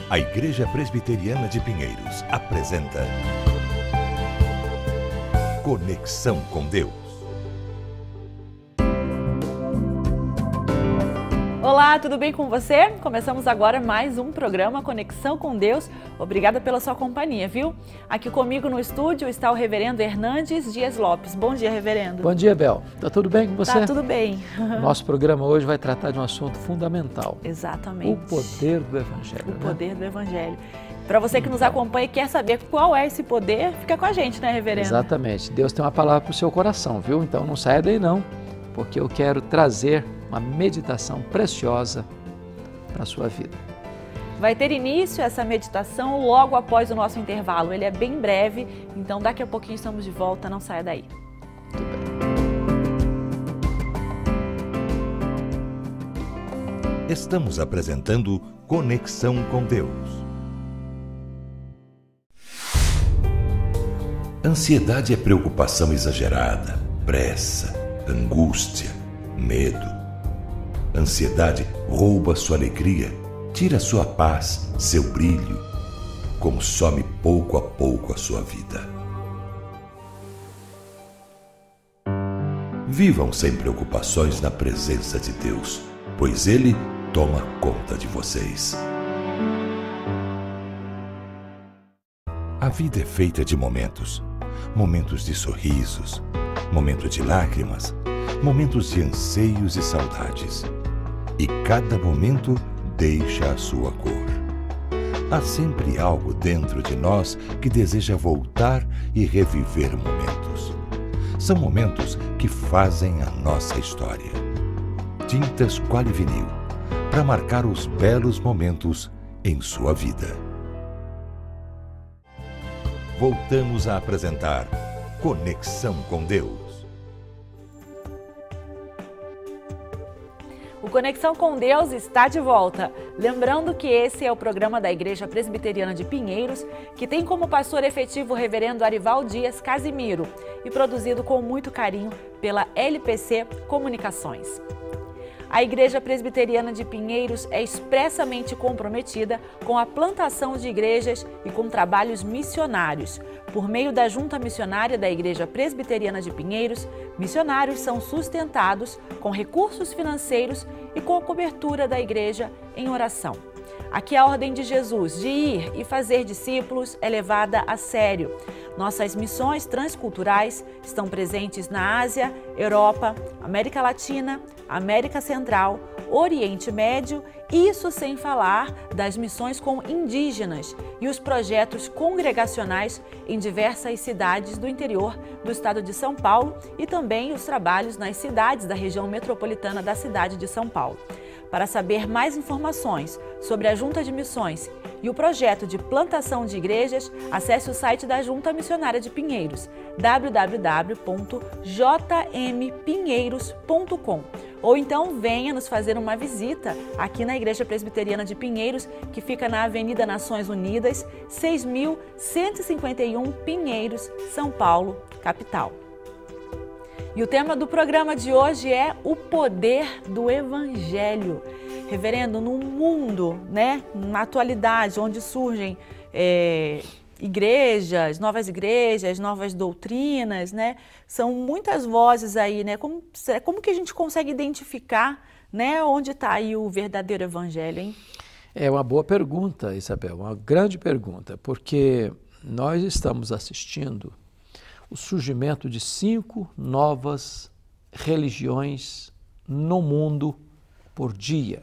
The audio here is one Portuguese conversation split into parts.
A Igreja Presbiteriana de Pinheiros apresenta Conexão com Deus. Olá, tudo bem com você? Começamos agora mais um programa Conexão com Deus. Obrigada pela sua companhia, viu? Aqui comigo no estúdio está o reverendo Hernandes Dias Lopes. Bom dia, reverendo. Bom dia, Bel. Tá tudo bem com você? Tá tudo bem. Nosso programa hoje vai tratar de um assunto fundamental. Exatamente. O poder do Evangelho. O poder do Evangelho. Para você que nos acompanha e quer saber qual é esse poder, fica com a gente, né, reverendo? Exatamente. Deus tem uma palavra para o seu coração, viu? Então não saia daí não, porque eu quero trazer uma meditação preciosa para a sua vida. Vai ter início essa meditação logo após o nosso intervalo. Ele é bem breve, então daqui a pouquinho estamos de volta, não saia daí. Muito bem. Estamos apresentando Conexão com Deus. Ansiedade é preocupação exagerada, pressa, angústia, medo. Ansiedade rouba sua alegria, tira sua paz, seu brilho, consome pouco a pouco a sua vida. Vivam sem preocupações na presença de Deus, pois Ele toma conta de vocês. A vida é feita de momentos. Momentos de sorrisos, momentos de lágrimas, momentos de anseios e saudades. E cada momento deixa a sua cor. Há sempre algo dentro de nós que deseja voltar e reviver momentos. São momentos que fazem a nossa história. Tintas Quali-Vinil, para marcar os belos momentos em sua vida. Voltamos a apresentar Conexão com Deus. O Conexão com Deus está de volta. Lembrando que esse é o programa da Igreja Presbiteriana de Pinheiros, que tem como pastor efetivo o reverendo Arival Dias Casimiro e produzido com muito carinho pela LPC Comunicações. A Igreja Presbiteriana de Pinheiros é expressamente comprometida com a plantação de igrejas e com trabalhos missionários. Por meio da Junta Missionária da Igreja Presbiteriana de Pinheiros, missionários são sustentados com recursos financeiros e com a cobertura da igreja em oração. Aqui a ordem de Jesus de ir e fazer discípulos é levada a sério. Nossas missões transculturais estão presentes na Ásia, Europa, América Latina, América Central, Oriente Médio, isso sem falar das missões com indígenas e os projetos congregacionais em diversas cidades do interior do estado de São Paulo e também os trabalhos nas cidades da região metropolitana da cidade de São Paulo. Para saber mais informações sobre a Junta de Missões e o projeto de plantação de igrejas, acesse o site da Junta Missionária de Pinheiros, www.jmpinheiros.com. Ou então venha nos fazer uma visita aqui na Igreja Presbiteriana de Pinheiros, que fica na Avenida Nações Unidas, 6.151 Pinheiros, São Paulo, capital. E o tema do programa de hoje é o poder do Evangelho. Reverendo, no mundo, né, na atualidade, onde surgem igrejas, novas doutrinas, né, são muitas vozes aí, né, como que a gente consegue identificar, né, onde está aí o verdadeiro Evangelho, hein? É uma boa pergunta, Isabel, uma grande pergunta, porque nós estamos assistindo o surgimento de 5 novas religiões no mundo por dia.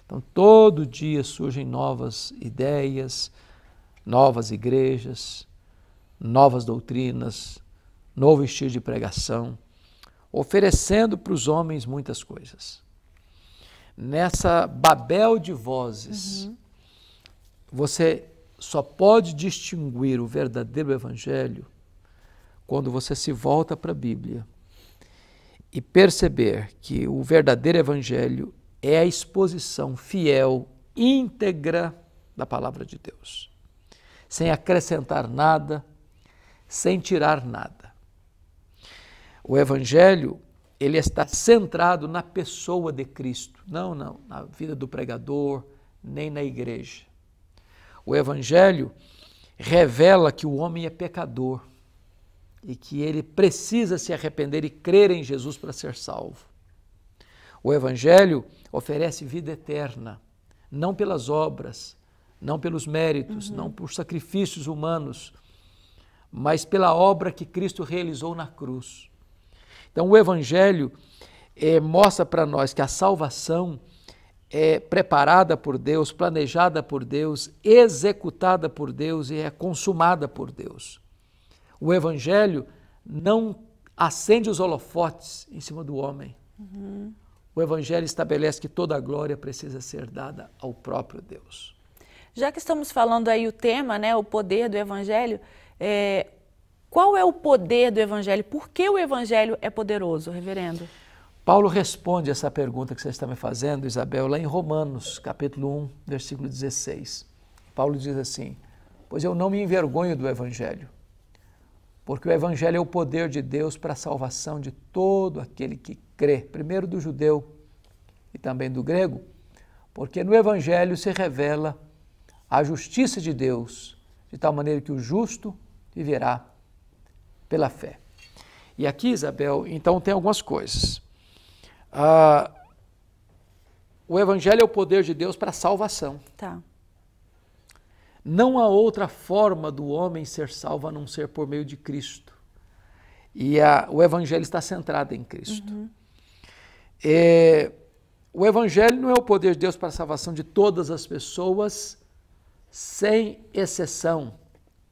Então, todo dia surgem novas ideias, novas igrejas, novas doutrinas, novo estilo de pregação, oferecendo para os homens muitas coisas. Nessa babel de vozes, você só pode distinguir o verdadeiro Evangelho quando você se volta para a Bíblia e perceber que o verdadeiro Evangelho é a exposição fiel, íntegra da Palavra de Deus, sem acrescentar nada, sem tirar nada. O Evangelho, ele está centrado na pessoa de Cristo, não na vida do pregador, nem na igreja. O Evangelho revela que o homem é pecador e que ele precisa se arrepender e crer em Jesus para ser salvo. O Evangelho oferece vida eterna, não pelas obras, não pelos méritos, não por sacrifícios humanos, mas pela obra que Cristo realizou na cruz. Então o Evangelho mostra para nós que a salvação é preparada por Deus, planejada por Deus, executada por Deus e é consumada por Deus. O Evangelho não acende os holofotes em cima do homem. O Evangelho estabelece que toda a glória precisa ser dada ao próprio Deus. Já que estamos falando aí o tema, né, o poder do Evangelho, qual é o poder do Evangelho? Por que o Evangelho é poderoso, reverendo? Paulo responde essa pergunta que você está me fazendo, Isabel, lá em Romanos, capítulo 1, versículo 16. Paulo diz assim: pois eu não me envergonho do Evangelho, porque o Evangelho é o poder de Deus para a salvação de todo aquele que crê, primeiro do judeu e também do grego, porque no Evangelho se revela a justiça de Deus, de tal maneira que o justo viverá pela fé. E aqui, Isabel, então tem algumas coisas. O Evangelho é o poder de Deus para a salvação. Tá. Não há outra forma do homem ser salvo a não ser por meio de Cristo. E o Evangelho está centrado em Cristo. O Evangelho não é o poder de Deus para a salvação de todas as pessoas, sem exceção.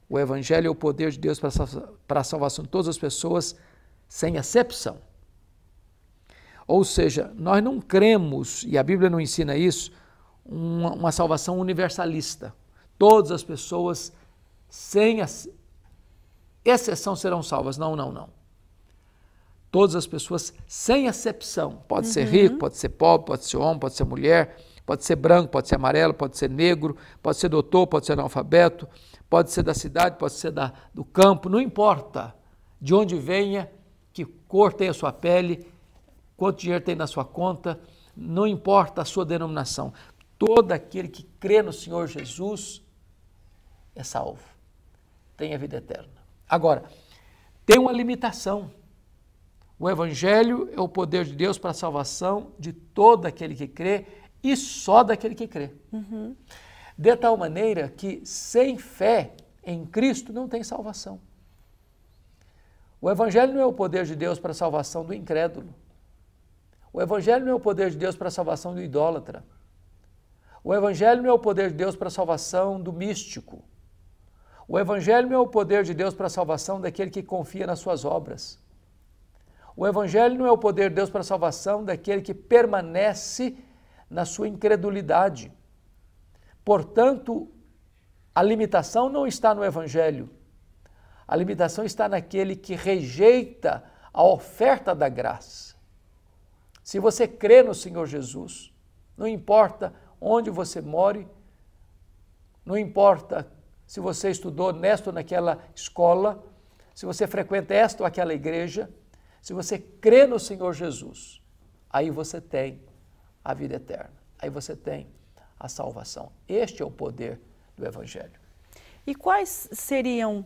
O Evangelho é o poder de Deus para a salvação de todas as pessoas, sem exceção. Ou seja, nós não cremos, e a Bíblia não ensina isso, uma salvação universalista. Todas as pessoas, sem exceção, serão salvas. Não, não, não. Todas as pessoas, sem exceção. Pode ser rico, pode ser pobre, pode ser homem, pode ser mulher, pode ser branco, pode ser amarelo, pode ser negro, pode ser doutor, pode ser analfabeto, pode ser da cidade, pode ser do campo, não importa de onde venha, que cor tem a sua pele, quanto dinheiro tem na sua conta, não importa a sua denominação. Todo aquele que crê no Senhor Jesus é salvo, tem a vida eterna. Agora, tem uma limitação. O Evangelho é o poder de Deus para a salvação de todo aquele que crê e só daquele que crê. De tal maneira que sem fé em Cristo não tem salvação. O Evangelho não é o poder de Deus para a salvação do incrédulo. O Evangelho não é o poder de Deus para a salvação do idólatra. O Evangelho não é o poder de Deus para a salvação do místico. O Evangelho não é o poder de Deus para a salvação daquele que confia nas suas obras. O Evangelho não é o poder de Deus para a salvação daquele que permanece na sua incredulidade. Portanto, a limitação não está no Evangelho. A limitação está naquele que rejeita a oferta da graça. Se você crê no Senhor Jesus, não importa onde você more, não importa se você estudou nesta ou naquela escola, se você frequenta esta ou aquela igreja, se você crê no Senhor Jesus, aí você tem a vida eterna, aí você tem a salvação. Este é o poder do Evangelho. E quais seriam,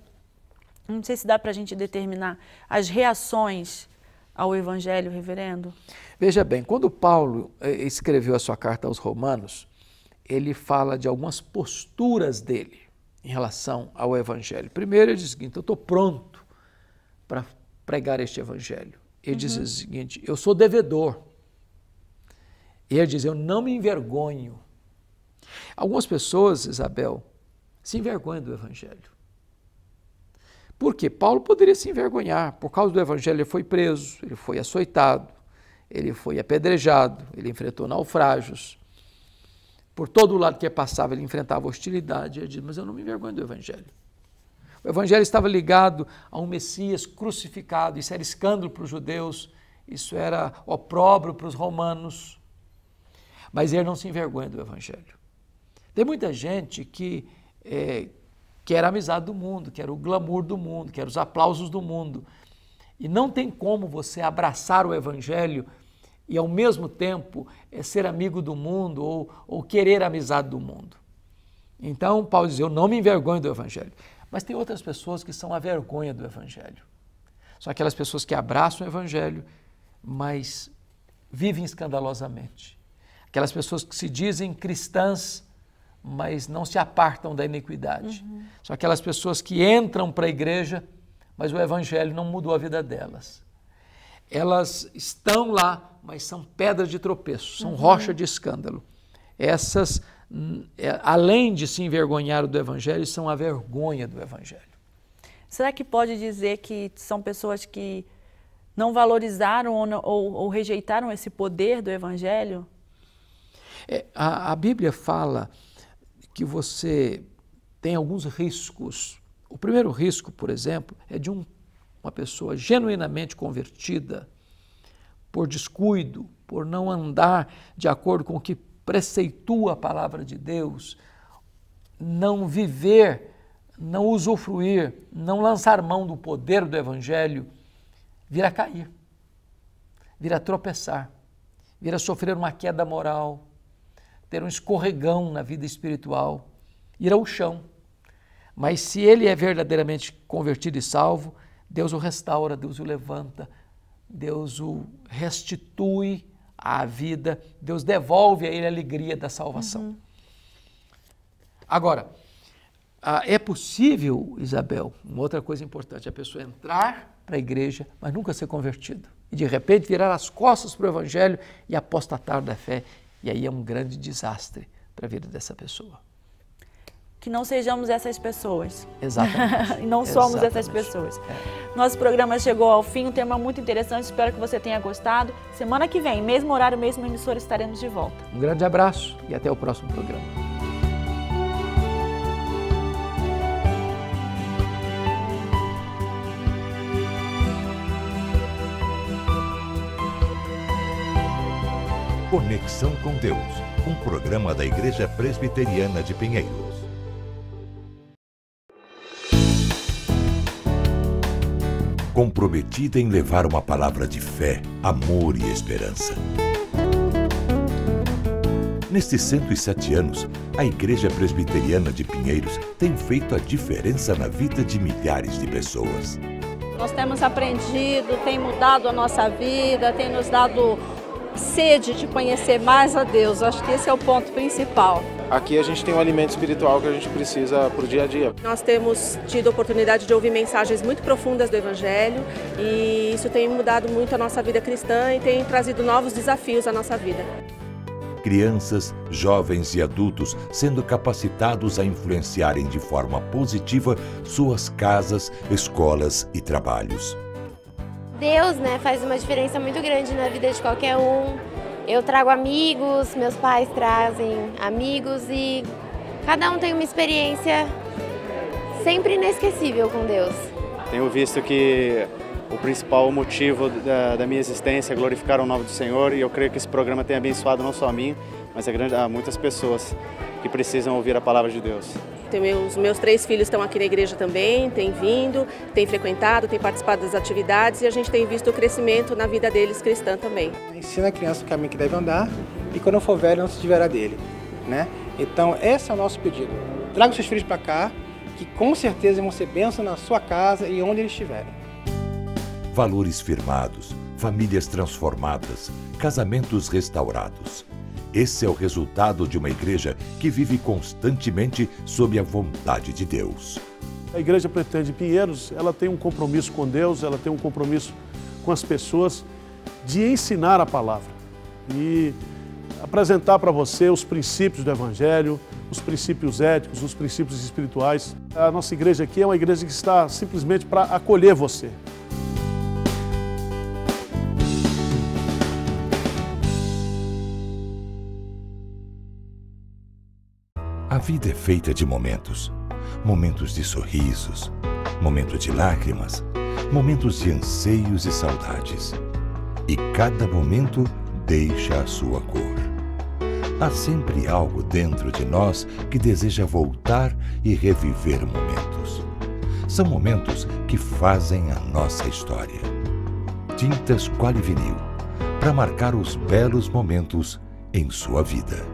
não sei se dá para a gente determinar, as reações ao Evangelho, reverendo? Veja bem, quando Paulo escreveu a sua carta aos Romanos, ele fala de algumas posturas dele em relação ao Evangelho. Primeiro ele diz o seguinte: eu estou pronto para pregar este Evangelho. Ele diz o seguinte: eu sou devedor. E ele diz: eu não me envergonho. Algumas pessoas, Isabel, se envergonham do Evangelho. Por quê? Paulo poderia se envergonhar. Por causa do Evangelho ele foi preso, ele foi açoitado, ele foi apedrejado, ele enfrentou naufrágios. Por todo lado que passava ele enfrentava hostilidade. Ele diz: mas eu não me envergonho do Evangelho. O Evangelho estava ligado a um Messias crucificado. Isso era escândalo para os judeus, isso era opróbrio para os romanos. Mas ele não se envergonha do Evangelho. Tem muita gente que quer a amizade do mundo, quer o glamour do mundo, quer os aplausos do mundo. E não tem como você abraçar o Evangelho e ao mesmo tempo ser amigo do mundo ou querer a amizade do mundo. Então, Paulo diz, eu não me envergonho do Evangelho. Mas tem outras pessoas que são a vergonha do Evangelho. São aquelas pessoas que abraçam o Evangelho, mas vivem escandalosamente. Aquelas pessoas que se dizem cristãs, mas não se apartam da iniquidade. São aquelas pessoas que entram para a igreja, mas o Evangelho não mudou a vida delas. Elas estão lá, mas são pedras de tropeço, são rocha de escândalo. Essas, além de se envergonhar do Evangelho, são a vergonha do Evangelho. Será que pode dizer que são pessoas que não valorizaram ou rejeitaram esse poder do Evangelho? A Bíblia fala que você tem alguns riscos. O primeiro risco, por exemplo, é de uma pessoa genuinamente convertida, por descuido, por não andar de acordo com o que preceitua a palavra de Deus, não viver, não usufruir, não lançar mão do poder do Evangelho, vir a cair, vir a tropeçar, vir a sofrer uma queda moral, ter um escorregão na vida espiritual, ir ao chão. Mas se ele é verdadeiramente convertido e salvo, Deus o restaura, Deus o levanta, Deus o restitui à vida, Deus devolve a ele a alegria da salvação. Agora, é possível, Isabel, uma outra coisa importante, a pessoa entrar para a igreja, mas nunca ser convertido. E de repente virar as costas para o Evangelho e apostatar da fé. E aí é um grande desastre para a vida dessa pessoa. Que não sejamos essas pessoas. Exatamente. E não somos essas pessoas. Nosso programa chegou ao fim, um tema muito interessante, espero que você tenha gostado. Semana que vem, mesmo horário, mesmo emissora, estaremos de volta. Um grande abraço e até o próximo programa. Conexão com Deus, um programa da Igreja Presbiteriana de Pinheiros. Comprometida em levar uma palavra de fé, amor e esperança. Nestes 107 anos, a Igreja Presbiteriana de Pinheiros tem feito a diferença na vida de milhares de pessoas. Nós temos aprendido, tem mudado a nossa vida, tem nos dado sede de conhecer mais a Deus. Acho que esse é o ponto principal. Aqui a gente tem um alimento espiritual que a gente precisa para o dia a dia. Nós temos tido a oportunidade de ouvir mensagens muito profundas do Evangelho e isso tem mudado muito a nossa vida cristã e tem trazido novos desafios à nossa vida. Crianças, jovens e adultos sendo capacitados a influenciarem de forma positiva suas casas, escolas e trabalhos. Deus, faz uma diferença muito grande na vida de qualquer um. Eu trago amigos, meus pais trazem amigos e cada um tem uma experiência sempre inesquecível com Deus. Tenho visto que o principal motivo da minha existência é glorificar o nome do Senhor e eu creio que esse programa tem abençoado não só a mim, mas a muitas pessoas que precisam ouvir a palavra de Deus. Os meus 3 filhos estão aqui na igreja também, têm vindo, têm frequentado, têm participado das atividades e a gente tem visto o crescimento na vida deles cristã também. Ensina a criança o caminho que deve andar e quando for velho não se desviará dele, Então esse é o nosso pedido. Traga os seus filhos para cá, que com certeza vão ser bênção na sua casa e onde eles estiverem. Valores firmados, famílias transformadas, casamentos restaurados. Esse é o resultado de uma igreja que vive constantemente sob a vontade de Deus. A Igreja Presbiteriana de Pinheiros, ela tem um compromisso com Deus, ela tem um compromisso com as pessoas de ensinar a palavra e apresentar para você os princípios do Evangelho, os princípios éticos, os princípios espirituais. A nossa igreja aqui é uma igreja que está simplesmente para acolher você. A vida é feita de momentos. Momentos de sorrisos, momentos de lágrimas, momentos de anseios e saudades. E cada momento deixa a sua cor. Há sempre algo dentro de nós que deseja voltar e reviver momentos. São momentos que fazem a nossa história. Tintas Quali Vinil, para marcar os belos momentos em sua vida.